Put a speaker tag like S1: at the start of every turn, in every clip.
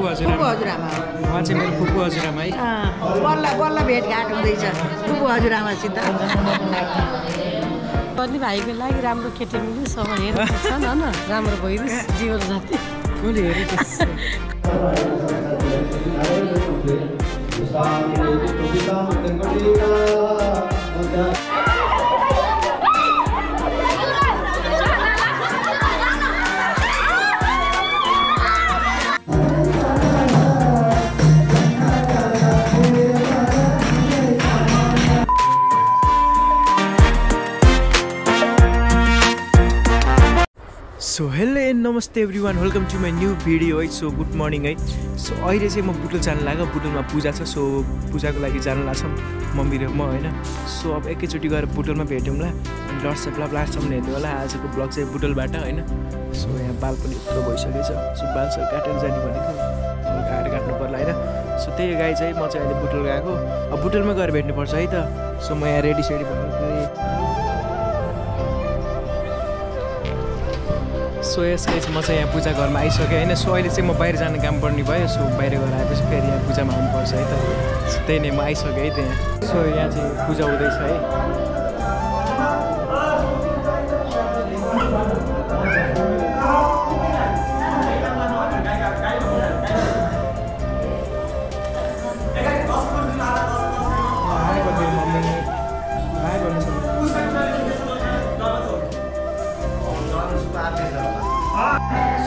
S1: हजुरआमा
S2: उहाँ चाहिँ मेरो फुपू हजुरआमा है
S1: बल्ल बल्ल भेटघाट हुँदैछ फुपू हजुरआमासित
S3: बल्ली भाइको लागि राम्रो केटी मिल्यो सब हेरेको छ न राम्रो भइदियोस् जीवन साथी
S2: कसले हेरेको so hello and namaste everyone welcome to my new video है सो गुड मर्निङ है सो अहिले चाहिँ म बुटुल जानु लाग्यो बुटुलमा पूजा छ सो पूजाको लागि जानु लाग्छौँ मम्मी र म होइन सो अब एकैचोटि गएर बुटुलमा भेटौँला अनि लट्सएपलाई लास्टसम्म हेर्नु होला आजको ब्लग चाहिँ बुटुलबाट होइन सो यहाँ बाल पनि यत्रो भइसकेछ सो बालसर काटेर जाने भनेको काटेर काट्नु पर्ला होइन सो त्यही गाई चाहिँ म चाहिँ अहिले बुटुल गएको अब बुटुलमा गएर भेट्नुपर्छ है त सो म यहाँ रेडी सेडी भन्नु सो यसकै चाहिँ म चाहिँ यहाँ पूजा घरमा आइसकेँ होइन सो अहिले चाहिँ म बाहिर जाने काम पर्ने भयो सो बाहिर गएर आएपछि फेरि यहाँ पूजामा आउनुपर्छ है त सो त्यही नै म आइसकेँ है त्यहाँ सो यहाँ चाहिँ पूजा हुँदैछ है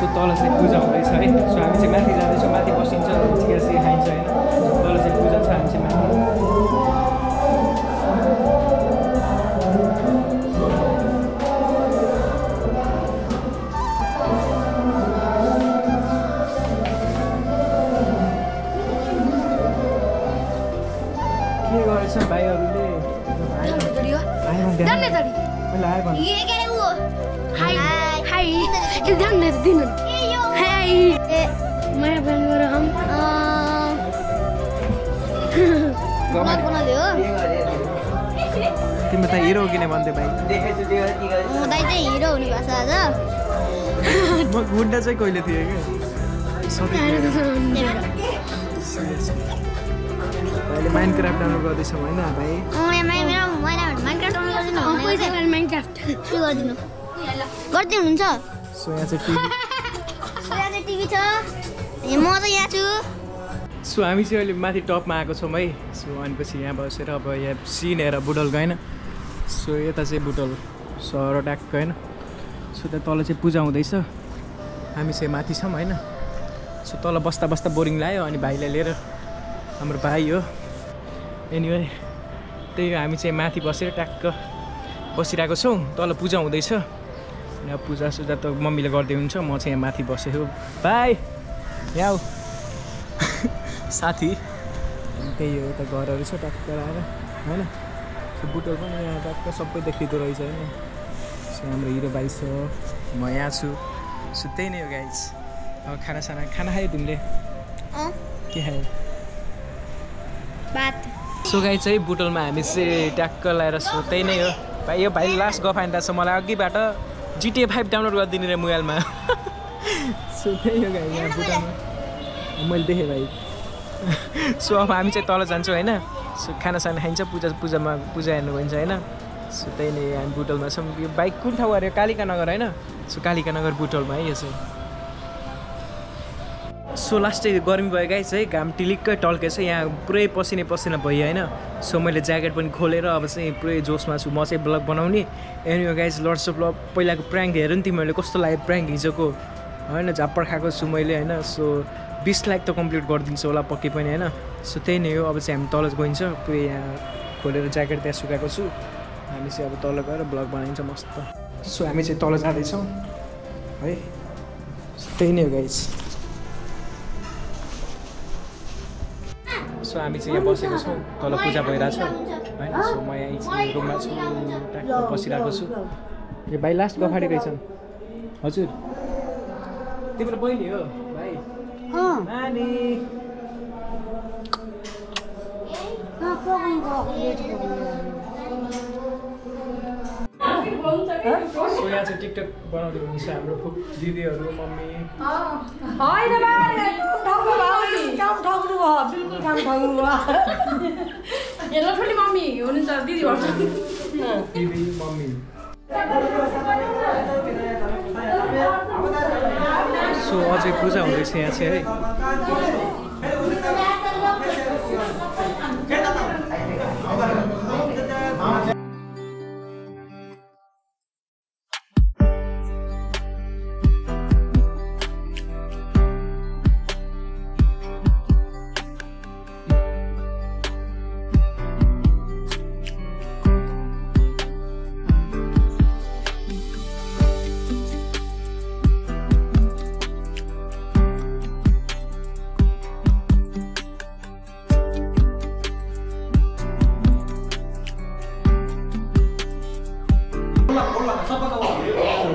S2: सो तल चाहिँ पूजा हुँदैछ है सो हामी चाहिँ माथि जाँदैछौँ माथि बसिन्छ चियासिया खाइन्छ होइन तल चाहिँ पूजा छ हामी चाहिँ माथि के गरेछ भाइहरूले तिमी त हिरो किन भन्दै भाइ
S4: हिरो हुने भएको छ आज
S2: म गुन्डा चाहिँ कहिले थिएँ क्या अहिले माइन्ड क्राफ्ट डाउनलोड गर्दैछौँ होइन भाइ
S4: गरिदिनुहुन्छ
S2: सो यहाँ चाहिँ
S4: टिभी छ म त यहाँ छु
S2: सो हामी चाहिँ अहिले माथि टपमा आएको छौँ है सो अनि पछि यहाँ बसेर अब यहाँ सिन हेर बुटलको होइन सो यता चाहिँ बुटल सहर ट्याक्क होइन सो त्यहाँ तल चाहिँ पूजा हुँदैछ हामी चाहिँ माथि छौँ होइन सो तल बस्दा बस्दा बोरिङ लाग्यो अनि भाइलाई लिएर हाम्रो भाइ हो एनिवे त्यही हो हामी चाहिँ माथि बसेर ट्याक्क बसिरहेको छौँ तल पूजा हुँदैछ अनि अब पूजा सुजा त मम्मीले गर्दै हुन्छ म चाहिँ यहाँ माथि बसेको भाइ यहाँ साथी त्यही हो यता घरहरू छ ट्याक्क आएर होइन सो बुटल पनि यहाँ ट्याक्क सबै देखिँदो रहेछ होइन सो हाम्रो हिरो भाइ छ म यहाँ छु सो त्यही नै हो गाइज अब खाना खायो तिमीले के खायो
S4: भात
S2: सो गाई चाहिँ बुटलमा हामी चाहिँ ट्याक्क लगाएर सो त्यही नै हो भाइ यो भाइ लास्ट गफाइन रहेछ मलाई अघिबाट GTA 5 डाउनलोड गरिदिने रे मोबाइलमा सो त्यही हो गाई यहाँ बुटलमा मैले देखेँ भाइ सो अब हामी चाहिँ तल जान्छौँ होइन सो खानासाना खाइन्छ पूजा हेर्नु भइन्छ होइन सो त्यही नै हामी बुटलमा छौँ यो बाइक कुन ठाउँ गऱ्यो कालिका नगर होइन सो कालिका नगर बुटलमा है यो चाहिँ सो लास्ट चाहिँ गर्मी भयो गाइस है घाम टिलिक्कै टल्केछ यहाँ पुरै पसिना भयो होइन सो मैले ज्याकेट पनि खोलेर अब चाहिँ पुरै जोसमा छु म चाहिँ ब्लग बनाउने anyway guys lots of blog पहिलाको प्र्याङ्क हेर नि तिमीहरूले कस्तो लाग्यो प्र्याङ्क हिजोको होइन झाप्पड खाएको छु मैले होइन सो 20 लाख त कम्प्लिट गरिदिन्छु होला पक्कै पनि होइन सो त्यही नै हो अब चाहिँ हामी तल गइन्छ पुरै यहाँ खोलेर ज्याकेट त्यहाँ सुकाएको छु हामी चाहिँ अब तल गएर ब्लग बनाइन्छ मस्त सो हामी चाहिँ तल जाँदैछौँ है त्यही नै हो गाइस सो हामी चाहिँ यहाँ बसेको छौँ तल पूजा भइरहेछ होइन सो म यहाँ रुममा छु ट्याक्क बसिरहेको छु यो भाइ लास्ट गफाडी रहेछन् हजुर तिम्रो बहिनी हो भाइ नानी सो यहाँ चाहिँ टिकटक बनाउँदै हुनुहुन्छ हाम्रो दिदीहरू मम्मी
S3: बिल्कुल काम ठाउँ भयो हेलो ठुली मम्मी हुनुहुन्छ दिदी भन्छ
S2: दिदी मम्मी सो अझै पूजा हुँदैछ यहाँ चाहिँ है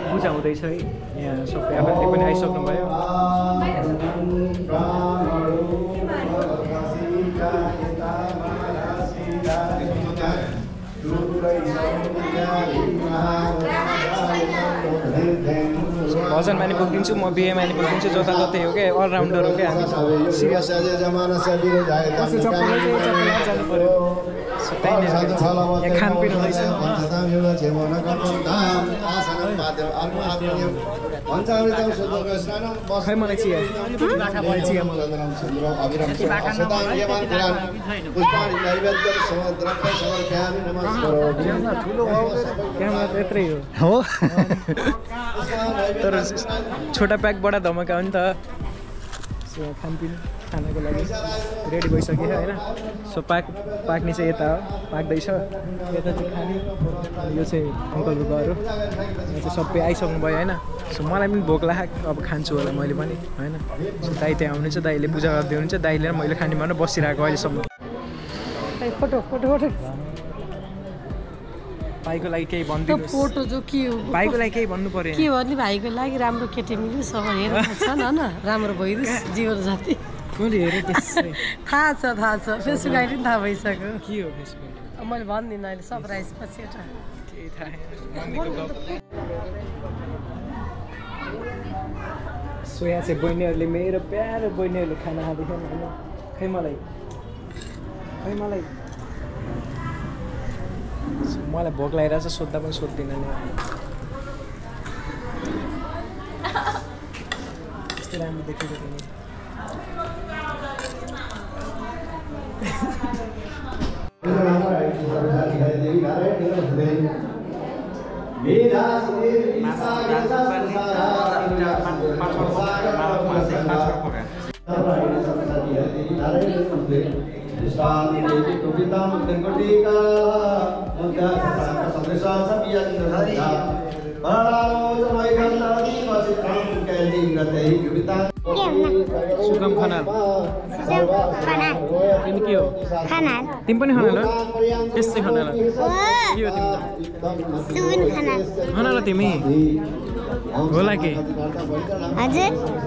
S2: पूजा हुँदैछ है यहाँ सबै आफूले पनि आइसक्नुभयो भजनमा नि पुगिदिन्छु म बिहेमा नि पुगिदिन्छु जताततै हो क्या अलराउन्डर हो क्या हामी सिरियस जानु पर्यो यहाँ खानपिन हुँदैछ खै मलाई चिया चिया क्यामेरा त यत्रै हो तर छोटा प्याक बडा धमाका हो नि त खानपिन खानाको लागि रेडी भइसक्यो होइन सो पाक्ने चाहिँ यता हो पाक्दैछ यता चाहिँ खाने यो चाहिँ अङ्कलको घर हो यहाँ चाहिँ सबै आइसक्नु भयो होइन सो मलाई पनि भोक लाग्यो अब खान्छु होला मैले पनि होइन सो दाइ त्यहाँ आउनुहुन्छ दाइले पूजा गर्दै हुनुहुन्छ दाइले र मैले खाने भनेर बसिरहेको अहिलेसम्म
S3: फोटो फोटो फोटो
S2: भाइको लागि केही भनिदिनुहोस्
S3: फोटो जो के हो
S2: भाइको लागि केही भन्नु पर्यो
S3: के भन्ने भाइको लागि राम्रो केटी मिलोस् अब हेर्नु छ न राम्रो भइदियोस् जीवन साथी
S2: कसले हेरेँ त्यसै
S3: थाहा छ फेसबुक आइडी पनि थाहा भइसक्यो
S2: के हो फेसबुक
S3: मैले भन्दिनँ अहिले सरप्राइज पछि एउटा
S2: केही थाहा सो यहाँ चाहिँ बहिनीहरूले मेरो प्यारो बहिनीहरूले खाना खाँदैछ होइन खै मलाई मलाई भोक लागेर चाहिँ सोद्धा पनि सोध्दिनँ नि यस्तो राम्रो देखेको थिएँ सुगम खनाल तिमी के हो तिमी पनि खनाल हो त्यस्तै खनाल के हो तिमी खनाल तिमी होला के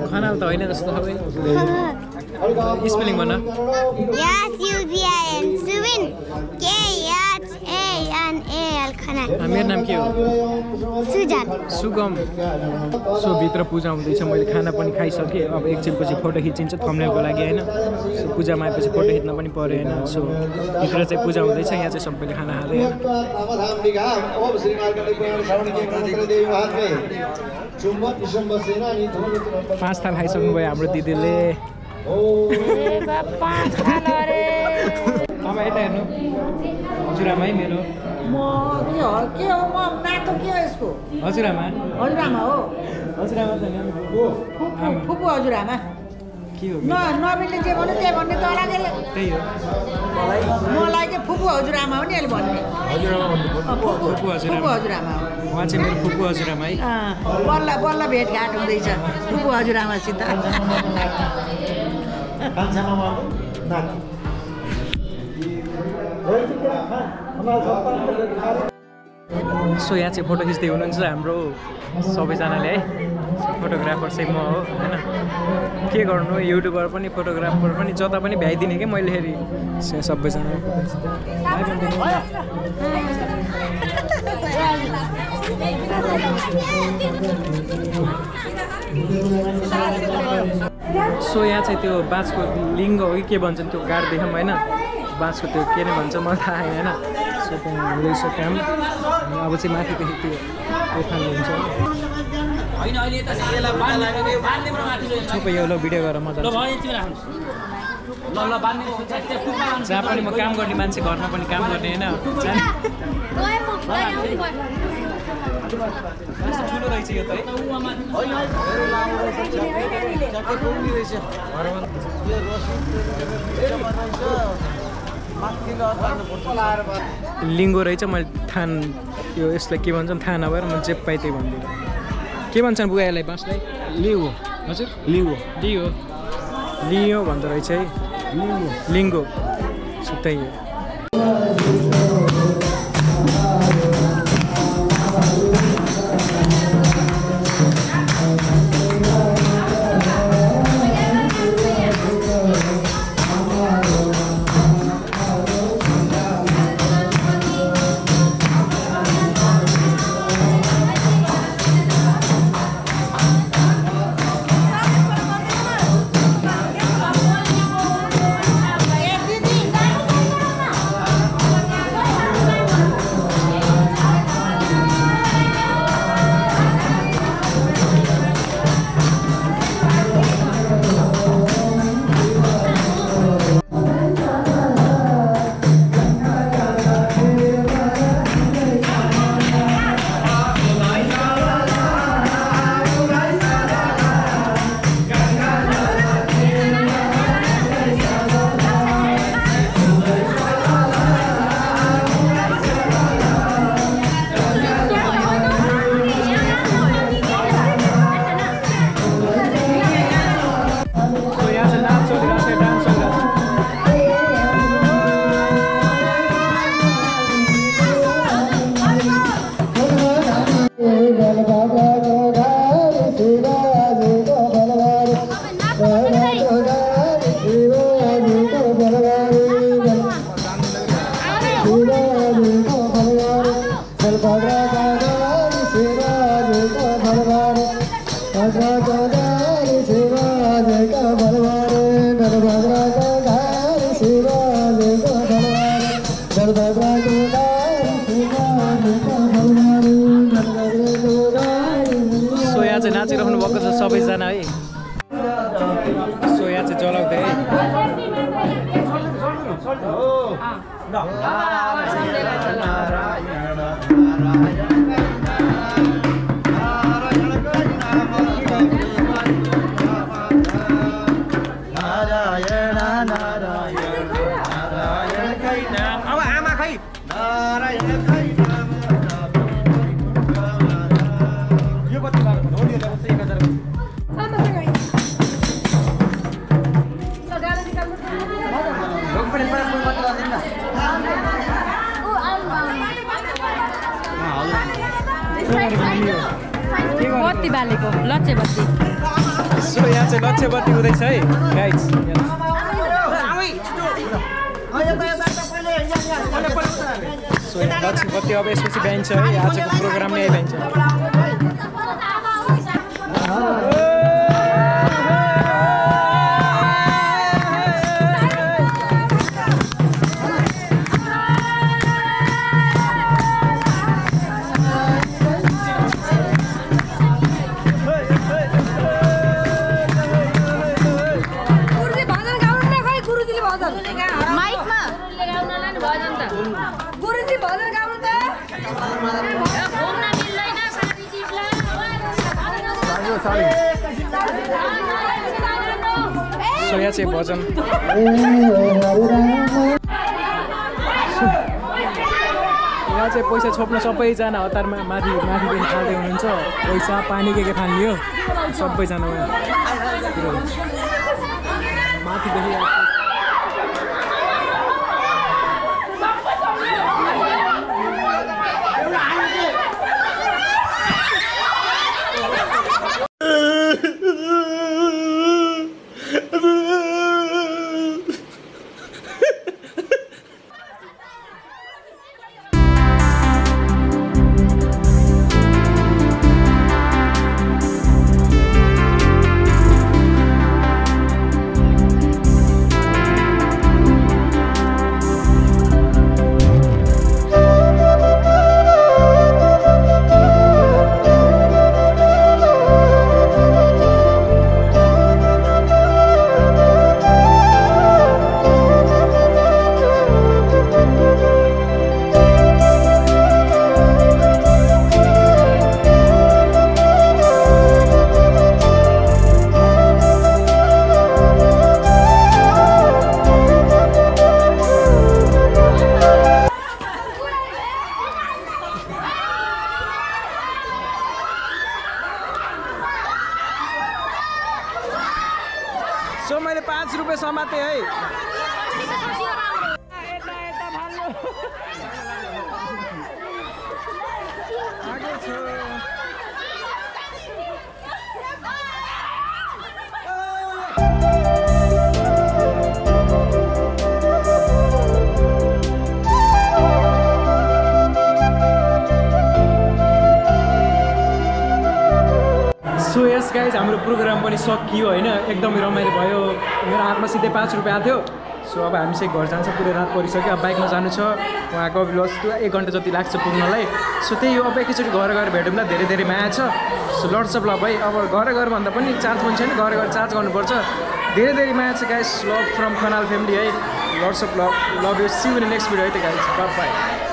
S2: खनाल त होइन जस्तो सबै स्पेलिङ भन मेरो नाम के हो सुगम सो भित्र पूजा हुँदैछ मैले खाना पनि खाइसकेँ अब एकछिनपछि फोटो खिचिन्छ थम्बनेलको लागि होइन सो पूजामा आएपछि फोटो खिच्न पनि पऱ्यो होइन सो भित्र चाहिँ पूजा हुँदैछ यहाँ चाहिँ सबैले खाना खाँदै पाँच थाल खाइसक्नु भयो हाम्रो दिदीले तपाईँ यता हेर्नु हजुरआमा है मेरो
S1: के हो म नातो के हो यसको
S2: हजुरआमा
S1: हो
S2: हजुरआमा त
S1: फुपू हजुरआमा
S2: के हो
S1: नबिनले जे भन्यो त्यही भन्ने त अलग्गै
S2: त्यही हो
S1: मलाई चाहिँ फुपू हजुरआमा हो नि अहिले भन्ने
S2: फुपू
S1: हजुरआमा हो
S2: उहाँ चाहिँ मेरो फुपू हजुरआमा है
S1: बल्ल भेटघाट हुँदैछ फुपू हजुरआमासित
S2: सो यहाँ चाहिँ फोटो खिच्दै हुनुहुन्छ हाम्रो सबैजनाले है फोटोग्राफर चाहिँ म हो होइन के गर्नु युट्युबर पनि फोटोग्राफर पनि जता पनि भ्याइदिने क्या मैले फेरि सबैजना सो यहाँ चाहिँ त्यो बाँसको लिङ्ग हो कि के भन्छन् त्यो गाड देख्यौँ होइन बाँसको त्यो के नै भन्छ मलाई थाहा छैन होइन सो त्यहाँ हुँदैछ काम अब चाहिँ माथिदेखि त्यो उठाल्नु हुन्छ यो भिडियो गरेर मजा जहाँ पनि म काम गर्ने मान्छे घरमा पनि काम गर्ने होइन ठुलो रहेछ यो त लिङ्गो रहेछ मैले थाहा यो यसलाई के भन्छन् थाहा नभएर म जे पाएँ त्यही भनिदिएँ के भन्छन् बुवा यसलाई बाँसलाई लियो हजुर लियो लियो लियो भन्दो रहेछ है लिङ्गो सुत्तै नाचिरहनु भएको छ सबैजना है सो यहाँ चाहिँ जलाउँदै है
S3: बत्ती बालेको लच्छे बत्ती
S2: सो यहाँ चाहिँ लच्छे बत्ती हुँदैछ है गाइस सो लच्छे बत्ती अब यसपछि बिहाइन्छ है आजको प्रोग्राम नै बिहाइन्छ सो यहाँ चाहिँ भजन यहाँ चाहिँ पैसा छोप्न सबैजना हतारमा माथिदेखि खाँदै हुनुहुन्छ पैसा पानी के खानियो सबैजना माथिदेखि समाते है सो यस गाइज हाम्रो प्रोग्राम पनि सकियो होइन एकदमै रमाइलो भयो मेरो हातमा सिधै 5 रुपियाँ आएको थियो सो अब हामी चाहिँ घर जान्छ पुरै रात परिसक्यो अब बाइकमा जानु छ उहाँ कपिलवस्तु 1 घन्टा जति लाग्छ पुग्नलाई सो त्यही हो अब एकैचोटि घर गएर भेटौँला धेरै धेरै माया छ सो लड्स अफ लभ है अब घर भन्दा पनि चार्ज पनि छैन घर चार्ज गर्नुपर्छ धेरै धेरै माया छ guys love from Khanal family है lots of love you see you in next video है त गाइज बाइ